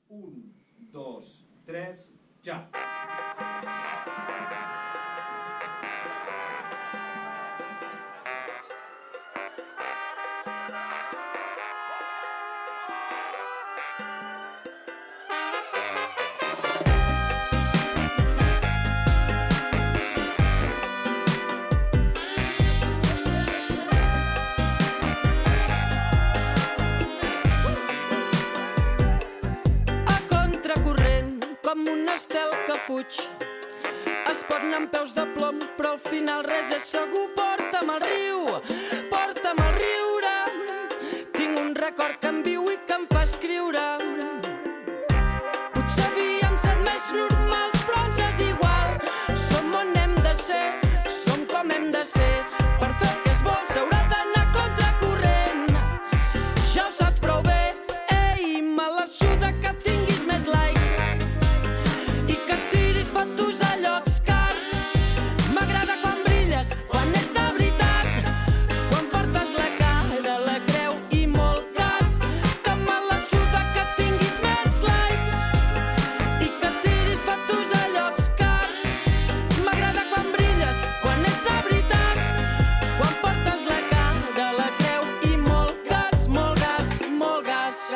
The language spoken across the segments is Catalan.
Un, dos, tres, ja. Com un estel que fuig. Es pot anar amb peus de plom, però al final res és segur. Porta'm al riu, porta'm al riure. Tinc un record que em viu i que em fa escriure. Potser havíem set més normals, però ens és igual. Som on hem de ser, som com hem de ser. Per fer el que es vol s'haurà d'anar contracorrent. Ja ho saps prou bé, ei, me la suda que tinguis més likes i que tiris fotos a llocs cars. M'agrada quan brilles, quan ets de veritat, quan portes la cara, la creu i molt gas. Que me la suda que tinguis més likes i que tiris fotos a llocs cars. M'agrada quan brilles, quan ets de veritat, quan portes la cara, la creu i molt gas, molt gas, molt gas.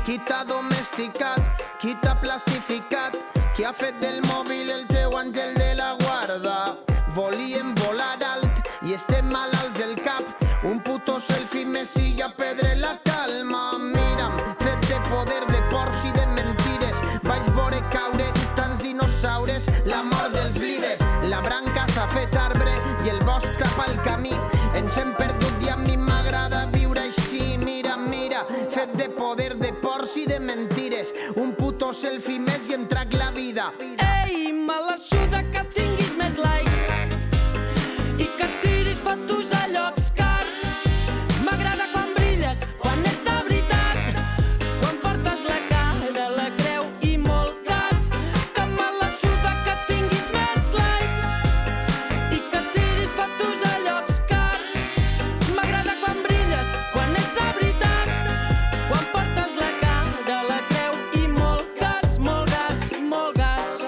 Qui t'ha domesticat, qui t'ha plastificat, qui ha fet del mòbil el teu àngel de la guarda. Volíem volar alt i estem malalts del cap. Un puto selfie més i ja perdre la calma. Mira'm, fet de poder, de porcs i de mentires. Vaig veure caure tants dinosaures, la mort dels líders. La branca s'ha fet arbre i el bosc tapa el camí. Ens hem perdut i a mi m'agrada viure així. Mira, mira, fet de poder, de porcs i de mentires. Un puto selfie més i em trac la vida. Ei, me la suda que tinguis més likes i que tiris fotos a llocs cars. M'agrada quan brilles, quan ets de veritat, quan portes la cara, la creu i molt gas. Que me la suda que tinguis més likes i que tiris fotos a llocs cars. M'agrada quan brilles, quan ets de veritat, quan portes la cara, la creu i molt gas, molt gas, molt gas.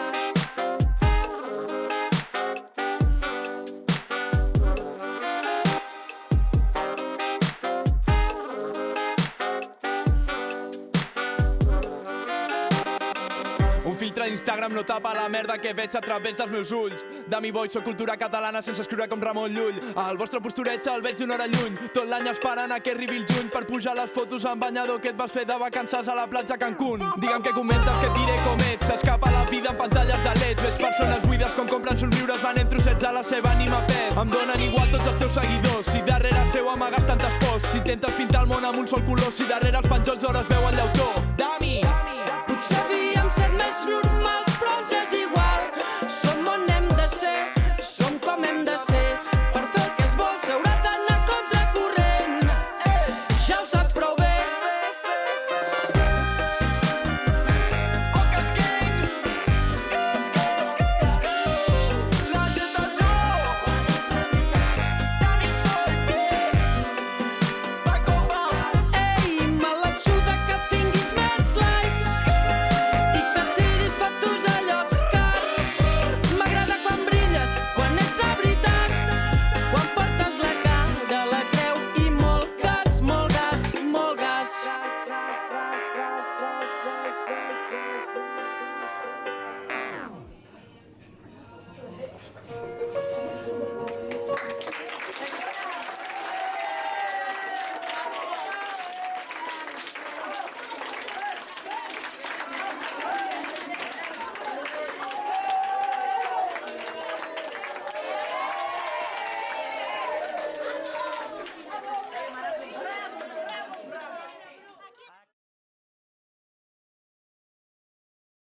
Un filtre d'Instagram no tapa la merda que veig a través dels meus ulls. De mi boy, soc cultura catalana sense escriure com Ramon Llull. El vostre postureig el veig una hora lluny. Tot l'any esperant a que arribi el juny per pujar les fotos en banyador que et vas fer de vacances a la platja Cancún. Digue'm que comentes que et diré com ets. S'escapa la vida en pantalles de leds. Veig persones buides quan compren somriures, venent trossets a la seva ànima pet. Em donen igual tots els teus seguidors, si darrere seu amagues tantes pors. Si intentes pintar el món amb un sol color, si darrere els penjols hores veu el llautó. Dami! Potser havíem set més normals,